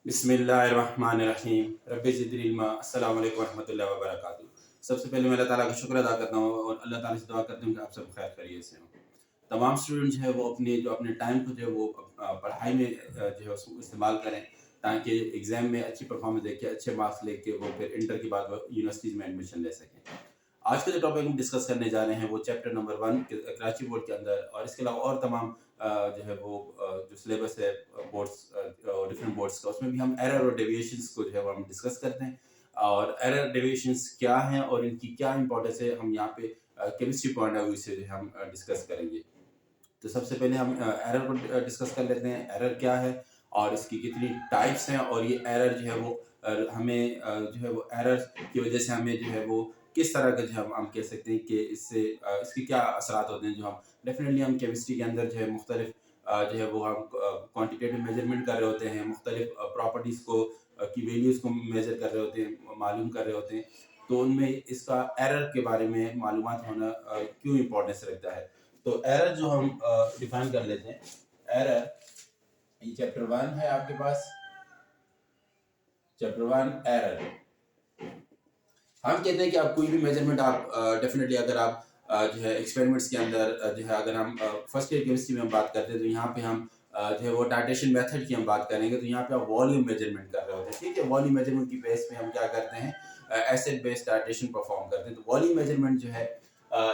बिस्मिल्लाहिर्रहमानिर्रहीम रब्बि ज़िदनी इल्मा। अस्सलामु अलैकुम वरहमतुल्लाहि वबरकातुहू। सबसे पहले मैं अल्लाह ताला का शुक्र अदा करता हूँ और अल्लाह ताला से दुआ करता हूँ कि आप सब खैर खैरियत से हों। तमाम स्टूडेंट जो है वो अपने टाइम को जो है वो पढ़ाई में जो है उसको इस्तेमाल करें ताकि एग्ज़ाम में अच्छी परफॉर्मेंस देके अच्छे मार्क्स लेके वो फिर इंटर के बाद वो यूनिवर्सिटीज़ में एडमिशन ले सकें। आज का जो टॉपिक हम डिस्कस करने जा रहे हैं वो चैप्टर नंबर 1 कराची बोर्ड के अंदर और इसके अलावा और तमाम जो है वो जो सिलेबस है बोर्ड्स और डिफरेंट बोर्ड्स का, उसमें भी हम एरर और डेविएशंस को जो है वो हम डिस्कस करते हैं और एरर डेविएशंस क्या हैं और इनकी क्या इंपॉर्टेंस है, हम यहाँ पे केमिस्ट्री पॉइंट ऑफ व्यू से जो है हम डिस्कस करेंगे। तो सबसे पहले हम एरर को डिस्कस कर लेते हैं। एरर क्या है और इसकी कितनी टाइप्स हैं और ये एरर जो है वो हमें जो है वो एरर की वजह से हमें जो है वो किस तरह का जो हम कह सकते हैं कि इससे इसके क्या असरात होते हैं। जो हम डेफिनेटली हम केमिस्ट्री के अंदर जो है मुख्तलिफ जो है वो हम क्वान्टिटेटिव मेजरमेंट कर रहे होते हैं, मुख्तलिफ प्रॉपर्टीज़ को की वैल्यूज़ को मेजर कर रहे होते हैं, मालूम कर रहे होते हैं। तो उनमें इसका एरर के बारे में मालूमात होना क्यों इम्पोर्टेंस रखता है। तो एरर जो हम डिफाइन कर लेते हैं। एरर, ये चैप्टर 1 है आपके पास, चैप्टर 1 एरर। हम कहते हैं कि आप कोई भी मेजरमेंट आप डेफिनेटली अगर आप जो है एक्सपेरिमेंट्स के अंदर जो है अगर हम फर्स्ट ईयर केमिस्ट्री में हम बात करते हैं तो यहाँ पे हम जो है वो टाइटेशन मेथड की हम बात करेंगे तो यहाँ पे आप वॉल्यूम मेजरमेंट कर रहे होते हैं। ठीक है, वॉल्यूम मेजरमेंट की बेस पे हम क्या करते हैं, एसिड बेस्ड टाइटेशन परफॉर्म करते हैं। तो वॉल्यूम मेजरमेंट जो है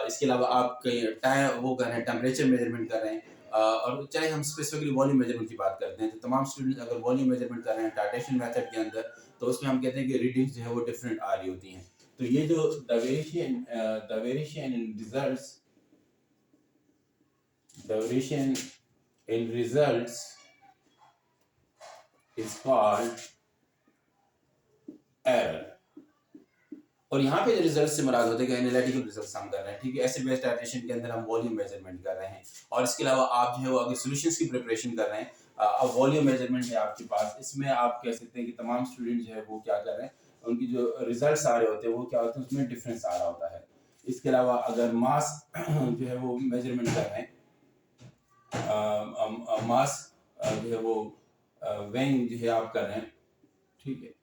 इसके अलावा आप कहीं टाइम वो कर रहे हैं, टेम्परेचर मेजरमेंट कर रहे हैं और चाहे हम स्पेसिफिकली वॉल्यूम मेजरमेंट की बात करते हैं तो तमाम स्टूडेंट्स अगर वॉल्यूम मेजरमेंट कर रहे हैं टाइटेशन मेथड के अंदर तो उसमें हम कहते हैं कि रीडिंग्स जो है वो डिफरेंट आ रही होती हैं। तो ये जो the variation in results, the variation in results is called error। और यहाँ पे जो रिजल्ट से मुराद होते हैं एनालिटिकल रिजल्ट्स हम कर रहे हैं। ठीक है, एसिड बेस्ड टाइट्रेशन के अंदर हम वॉल्यूम मेजरमेंट कर रहे हैं और इसके अलावा आप जो है वो अगर सॉल्यूशंस की प्रिपरेशन कर रहे हैं, अब वॉल्यूम मेजरमेंट है आपके पास, इसमें आप कह सकते हैं कि तमाम स्टूडेंट जो है वो क्या कर रहे हैं, उनकी जो रिजल्ट्स आ रहे होते हैं वो क्या होते हैं, उसमें डिफरेंस आ रहा होता है। इसके अलावा अगर मास जो है वो मेजरमेंट कर रहे हैं, मास जो है वो वेइंग जो है आप कर रहे हैं। ठीक है,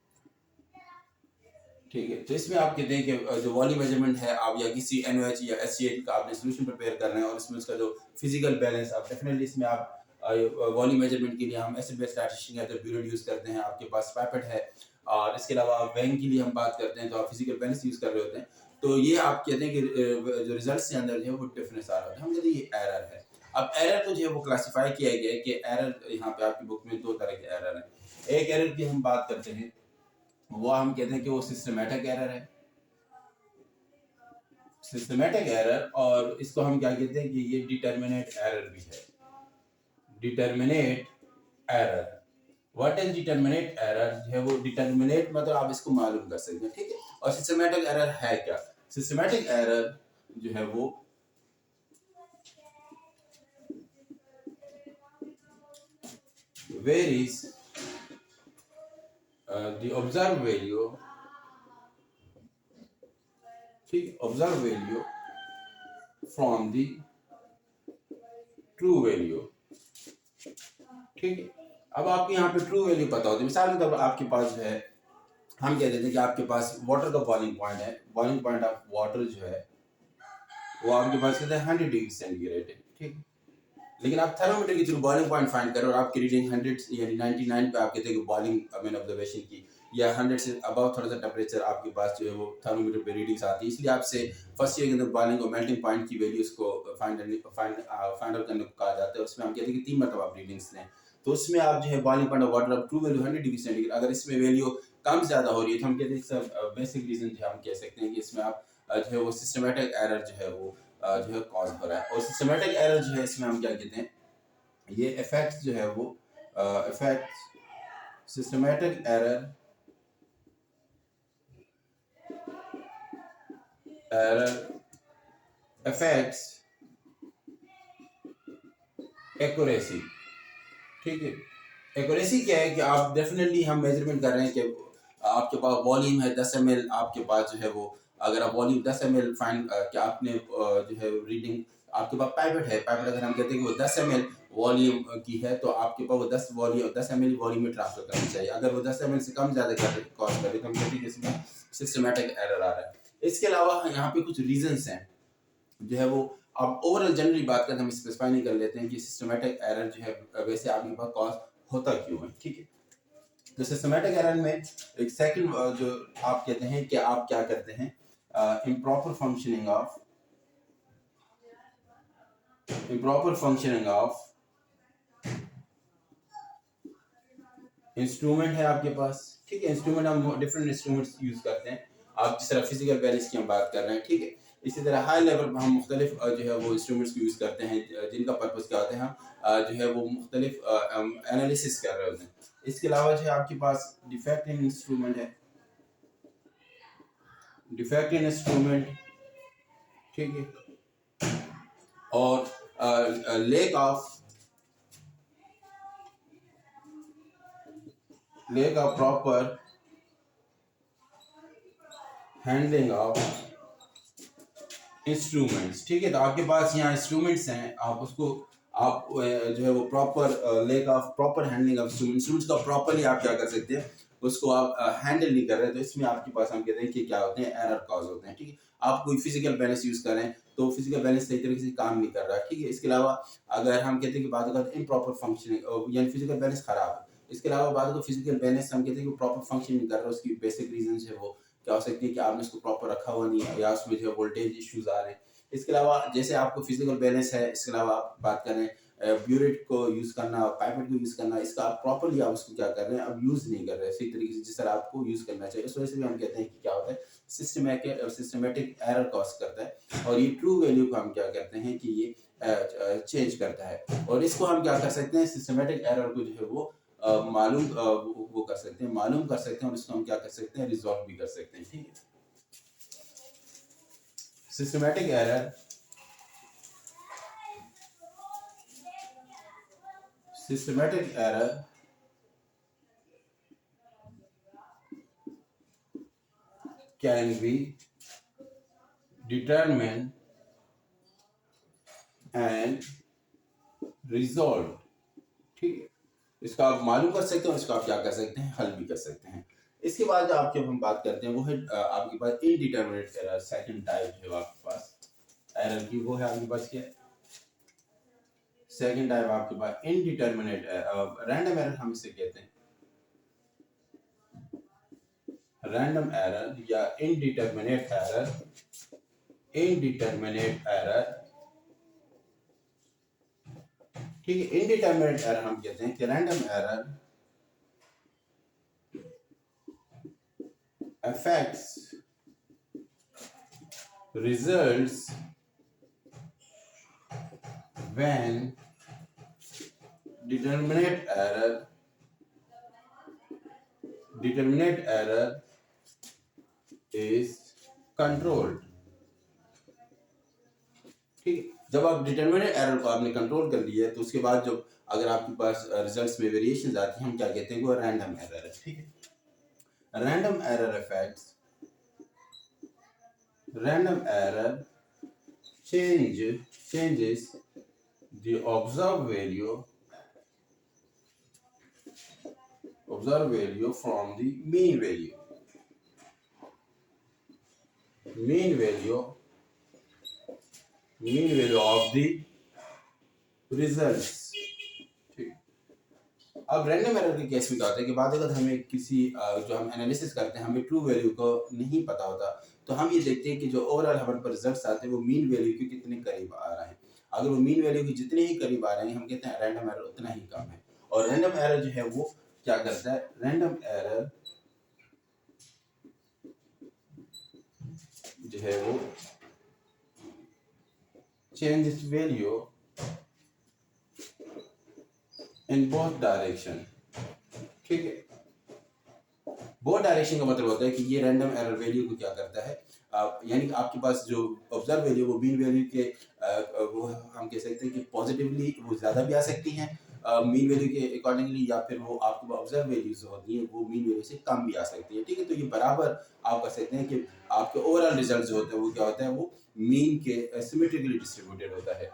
ठीक है, तो इसमें आप कहते हैं कि जो वॉल्यूम मेजरमेंट है आप या किसी NaOH या HCl का आपने सोल्यूशन प्रिपेयर कर रहे हैं और इसमें उसका जो फिजिकल बैलेंस आप डेफिनेटली इसमें आप वॉल्यूम मेजरमेंट के लिए हम एसिड बेस्ड टाइट्रेशन के अंदर ब्यूरेट यूज़ करते हैं, आपके पास पाइपेट है और इसके अलावा वेइंग के लिए हम बात करते हैं तो आप फिजिकल बैलेंस यूज़ कर रहे होते हैं। तो ये आप कहते हैं कि जो रिजल्ट के अंदर जो है वो डिफरेंस आ रहा है, हम कहते हैं ये एरर है। अब एरर को जो है वो क्लासीफाई किया गया है कि एरर यहाँ पे आपकी बुक में 2 तरह के एरर हैं। एक एरर की हम बात करते हैं, वो हम कहते हैं कि वो सिस्टमेटिक एरर है, सिस्टमेटिक एरर, और इसको हम क्या कहते हैं कि ये डिटर्मिनेट एरर भी है। Determinate error, what is determinate error जो है वो डिटर्मिनेट मतलब आप इसको मालूम कर सकते हैं। ठीक है, और सिस्टमेटिक एरर है क्या? सिस्टमेटिक एरर जो है वो varies the observed value, ठीक, observed value from the true value. ठीक है, अब आपको यहाँ पे ट्रू वैल्यू पता होती है। मिसाल के तौर पर आपके पास जो है हम कह देते हैं कि आपके पास वाटर का बॉइलिंग पॉइंट है, बॉइलिंग पॉइंट ऑफ वाटर जो है वो आपके पास कहते हैं 100 डिग्री सेंटीग्रेड है। ठीक, लेकिन आप थर्मोमीटर के थ्रू बॉइलिंग पॉइंट फाइंड करो और आपकी रीडिंग 100 यानी 99 पे आप कहते हैं कि बॉइलिंग मैन ऑब्जर्वेशन की या 100 से अबव थोड़ा सा टेम्परेचर आपके पास जो है वो थर्मोमीटर पे रीडिंग्स आती है। इसलिए आपसे फर्स्ट ईयर के अंदर बॉइलिंग और मेल्टिंग पॉइंट की वैल्यूज को फाइंड आउट करने को कहा जाता है। उसमें हम कहते हैं कि 3 मरतबा आप रीडिंग्स लें, तो उसमें आप जो है boiling point of water of true value 100 degree centigrade, अगर इसमें वैल्यू कम ज़्यादा हो रही है तो हम कहते हैं सर बेसिक रीजन जो हम कह सकते हैं कि इसमें आप जो है वो सिस्टमेटिक एरर जो है वो जो है कॉज हो रहा है। और सिस्टमेटिक एरर जो है इसमें हम क्या कहते हैं, ये इफेक्ट जो है वो effect systematic error effects accuracy. ठीक है, एक्यूरेसी क्या है कि आप डेफिनेटली हम मेजरमेंट कर रहे हैं कि आपके पास वॉल्यूम है 10 ml, आपके पास जो है वो अगर आप वॉल्यूम 10 ml फाइंड कि आपने जो है रीडिंग आपके पास पाइपेट है, पाइपेट अगर हम कहते हैं कि वो 10 ml वॉल्यूम की है तो आपके पास वो 10 ml वॉल्यूम में ट्रांसफर करनी चाहिए। अगर वो 10 ml से कम ज़्यादा कॉस्ट करे तो हम कहते हैं कि इसमें सिस्टमेटिक एरर आ रहा है। इसके अलावा यहाँ पे कुछ रीजंस हैं जो है वो, अब ओवरऑल जनरली बात करते हम स्पेसिफाई नहीं कर लेते हैं कि सिस्टमेटिक एरर जो है वैसे आपके पास कॉज होता क्यों है, ठीक है। तो सिस्टमेटिक एरर में एक सेकंड जो आप कहते हैं कि आप क्या करते हैं, इम्प्रॉपर फंक्शनिंग ऑफ इंस्ट्रूमेंट है आपके पास, ठीक है। इंस्ट्रूमेंट हम डिफरेंट इंस्ट्रूमेंट्स यूज करते हैं, आप जिस तरह फिजिकल बैलेंस की हम बात कर रहे हैं, ठीक है। इसी तरह हाई लेवल पर हम मुख्तलिफ जो है वो इंस्ट्रूमेंट्स को यूज करते हैं जिनका पर्पस क्या होता है, हम जो है वो मुख्तलिफ एनालिसिस कर रहे होते हैं। इसके अलावा जो है आपके पास डिफेक्ट इन इंस्ट्रूमेंट है, ठीक है, और lake of proper handling of instruments, ठीक है। तो आपके पास यहाँ इंस्ट्रूमेंट्स हैं, आप उसको आप जो है वो proper lake of proper handling of instruments का प्रॉपरली आप क्या कर सकते हैं, उसको आप हैंडल नहीं कर रहे, तो इसमें आपके पास हम कहते हैं कि क्या होते हैं, एरर कॉज होते हैं, ठीक है। आप कोई फिजिकल बैलेंस यूज कर रहे हैं तो फिजिकल बैलेंस सही तरीके से काम नहीं कर रहा, ठीक है। इसके अलावा अगर हम कहते हैं कि बात करते हैं इम्प्रॉपर फंक्शनिंग यानी फिजिकल बैलेंस खराब है, इसके अलावा बात को फिजिकल बैलेंस हम कहते हैं कि प्रॉपर फंक्शन नहीं कर रहा, उसकी बेसिक रीजन है वो क्या हो सकती है कि आपने उसको प्रॉपर रखा हुआ नहीं है या उसमें जो वोल्टेज इश्यूज आ रहे हैं। इसके अलावा जैसे आपको फिजिकल बैलेंस है, इसके अलावा आप बात करें ब्यूरेट को यूज करना, पाइपेट को यूज करना, इसका आप प्रॉपरली आप उसको क्या कर रहे हैं, अब यूज नहीं कर रहे सही तरीके से जिस तरह आपको यूज करना चाहिए। इस वजह से भी हम कहते हैं कि क्या होता है, सिस्टमेटिक एरर कॉज करता है, और ये ट्रू वैल्यू को हम क्या करते हैं कि ये चेंज करता है। और इसको हम क्या कर सकते हैं, सिस्टमेटिक एरर को जो है वो मालूम कर सकते हैं, और इसको हम क्या कर सकते हैं, रिजॉल्व भी कर सकते हैं, ठीक है। Systematic error can be determined and resolved, ठीक है। इसका आप मालूम कर सकते हैं और इसको आप क्या कर सकते हैं, हल भी कर सकते हैं। इसके बाद आपके हम बात करते हैं वो है आपके पास इनडिटरमिनेट एरर, सेकंड टाइप है आपके पास एरर की, वो है आपके पास क्या है, सेकंड टाइप आपके पास इनडिटरमिनेट रैंडम एरर हम इसे कहते हैं, रैंडम एरर या इनडिटरमिनेट एरर, ठीक है। इनडिटरमिनेट एरर हम कहते हैं कि random error affects results when determinate error is controlled, ठीक है। जब आप डिटरमिनेट एरर को आपने कंट्रोल कर लिया है तो उसके बाद जब अगर आपके पास रिजल्ट्स में वेरिएशंस आती हैं, हम क्या कहते हैं, वो रैंडम एरर है, ठीक है। Random error changes the observed value from the mean value of the results, ठीक। अब रैंडम एरर के केस में क्या होता है कि बाद अगर हमें किसी जो हम एनालिसिस करते हैं हमें ट्रू वैल्यू को नहीं पता होता, तो हम ये देखते हैं कि जो ओवरऑल हमारे पर रिजल्ट्स आते हैं वो मीन वैल्यू के कितने करीब आ रहे हैं। अगर वो मीन वैल्यू के जितने ही करीब आ रहे हैं, हम कहते हैं रैंडम एरर उतना ही कम है। और रैंडम एरर जो है वो क्या करता है, रैंडम एरर जो है वो changes value in both direction, ठीक है। बोथ डायरेक्शन का मतलब होता है कि ये रैंडम एरर वैल्यू को क्या करता है, यानी आपके पास जो ऑब्जर्व वैल्यू वो मीन वैल्यू के वो हम कह सकते हैं कि पॉजिटिवली वो ज़्यादा भी आ सकती हैं मीन वैल्यू के अकॉर्डिंगली, या फिर वो आपके ऑब्जर्व वैल्यूज होती हैं वो मीन वैल्यू से कम भी आ सकती है, ठीक है। तो ये बराबर आप कह सकते हैं कि आपके ओवरऑल रिजल्ट जो होते हैं वो क्या होता है, वो मीन के सिमेट्रिकली डिस्ट्रीब्यूटेड होता है।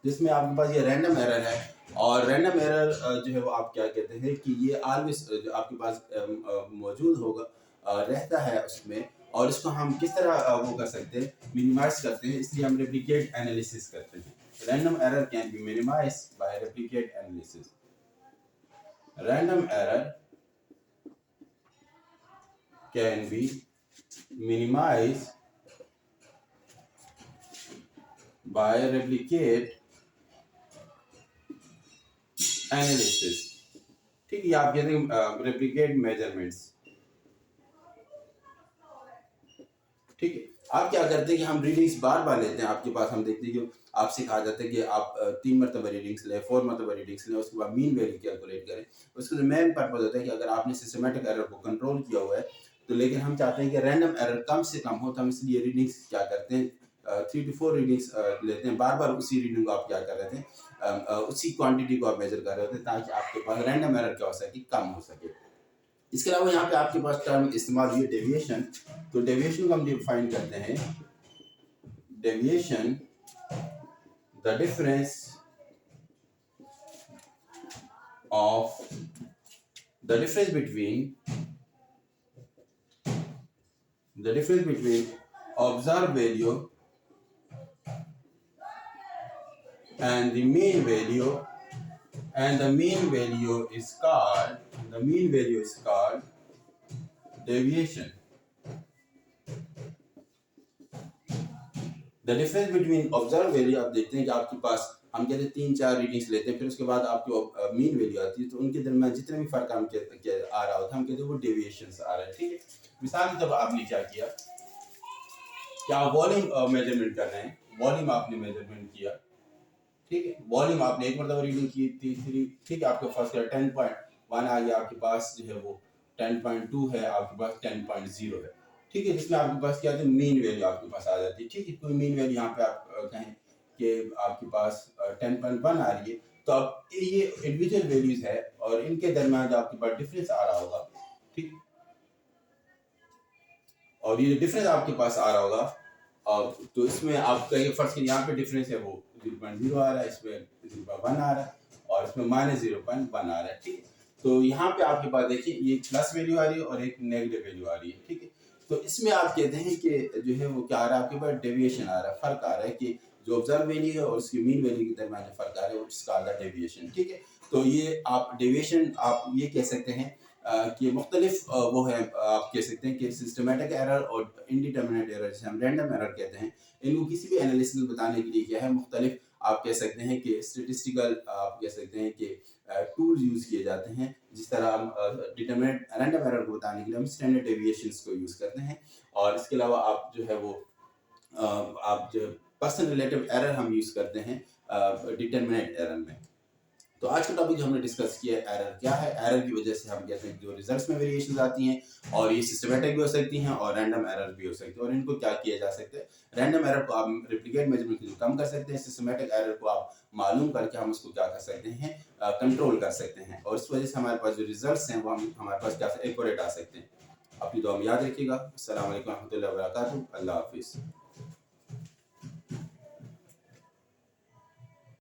जिसमें आपके पास ये रैंडम एरर है। और रैंडम एरर जो है वो आप क्या कहते हैं कि ये ऑलवेज जो आपके पास मौजूद होगा, रहता है उसमें। और इसको हम किस तरह वो कर सकते हैं, मिनिमाइज करते हैं, इसलिए हम रेप्लिकेट एनालिसिस करते हैं। Random error can be minimized by replicate analysis. Random error can be minimized by replicate analysis। ठीक है, आप कहते हैं रेप्लिकेट मेजरमेंट्स। ठीक है, आप क्या करते हैं कि हम रीडिंग्स बार बार लेते हैं आपके पास। हम देखते हैं कि आपसे कहा जाता है कि आप 3 मरतबा रीडिंग्स लें, 4 मरतबा रीडिंग्स लें, उसके बाद मीन वैल्यू कैलकुलेट करें। उसका जो मेन पर्पज होता है कि अगर आपने सिस्टमेटिक एरर को कंट्रोल किया हुआ है तो, लेकिन हम चाहते हैं कि रैंडम एरर कम से कम हो, तो हम इसलिए रीडिंग्स क्या करते हैं, 3 to 4 रीडिंग्स लेते हैं। बार बार उसी रीडिंग को आप क्या कर रहे थे, उसी क्वांटिटी को आप मेजर कर रहे होते हैं, ताकि आपके पास रैंडम एरर क्या हो सके, कम हो सके। इसके अलावा यहाँ पे आपके पास टर्म इस्तेमाल हुई डेविएशन। तो डेविएशन को हम डिफाइन करते हैं, deviation the difference between observed value and the mean value, and the mean value is called deviation। The difference between observe value, आप देखते हैं कि आपके पास हम कहते हैं 3-4 रीडिंग्स लेते हैं, फिर उसके बाद आपकी मीन वैल्यू आती है, तो उनके दरमियान जितने भी फर्क हम आ रहा होता है, हम कहते हैं वो डेविएशंस आ रहा है। ठीक है, मिसाल के तौर पर आपने क्या किया कि आप वॉल्यूम मेजरमेंट कर रहे हैं, वॉल्यूम आपने मेजरमेंट किया। ठीक है, वॉल्यूम आपने एक मरतबा रीडिंग की थी, ठीक है, आपके पास 10.1 आ गया, आपके पास जो है वो 10.2 है, आपके पास 10.0 है। ठीक है, जिसमें आपके पास क्या है, मीन वैल्यू आपके पास आ जाती है। ठीक है, कोई मीन वैल्यू यहाँ पे आप कहें कि आपके पास 10.1 आ रही है, तो अब ये इंडिविजुअल वैल्यूज है और इनके दरमियान जो आपके पास डिफरेंस आ रहा होगा, ठीक, और ये डिफरेंस आपके पास आ रहा होगा, और तो इसमें आप कहेंगे फर्स्ट के यहाँ पे डिफरेंस है वो 0.0 आ रहा है, इसमें 0.1 आ रहा है, और इसमें -0.1 आ रहा है। ठीक है, तो यहाँ पे आपके पास देखिए ये प्लस वैल्यू आ रही है और एक नेगेटिव वैल्यू आ रही है। ठीक है, तो इसमें आप कहते हैं कि जो है वो क्या आ रहा है, आपके पास डेविएशन आ रहा है, फर्क आ रहा है कि जो ऑब्जर्व वैल्यू है और उसकी मीन वैल्यू के दरमियान जो फर्क आ रहा है वो इसका डेविएशन। ठीक है, तो ये आप डेविएशन आप ये कह सकते हैं कि मुख्तलिफ वो है, आप कह सकते हैं कि सिस्टमेटिक एरर और इंडिटर्मिनेट एरर, जिसे हम रैंडम एरर कहते हैं, इनको किसी भी एनालिसिस में बताने के लिए क्या है, मुख्तलिफ आप कह सकते हैं कि स्टेटिस्टिकल आप कह सकते हैं कि टूल्स यूज़ किए जाते हैं। जिस तरह हम डिटर्मिनेट रैंडम एरर को बताने के लिए हम स्टैंडर्ड डेविएशंस को यूज़ करते हैं, और इसके अलावा आप जो है वो आप जो पर्सन रिलेटिव एरर हम यूज़ करते हैं डिटर्मिनेट एरर में। तो आज का टॉपिक जो हमने डिस्कस किया है, एरर क्या है। एरर की वजह से हम कहते हैं जो रिजल्ट्स में वेरिएशंस आती हैं, और ये सिस्टमेटिक भी हो सकती हैं और रैंडम एरर भी हो सकती है, और इनको क्या किया जा सकता है, रैंडम एरर को आप रेप्लिकेट मेजरमेंट के कम कर सकते हैं, सिस्टमेटिक एरर को आप मालूम करके हम उसको क्या कर सकते हैं, कंट्रोल कर सकते हैं, और इस वजह से हमारे पास जो रिजल्ट्स हैं वो हमारे पास क्या एक्यूरेट आ सकते हैं। अपनी दुआ में याद रखिएगा। अस्सलाम वालेकुम रहमतुल्लाहि व बरकातहू। अल्लाह हाफिज़।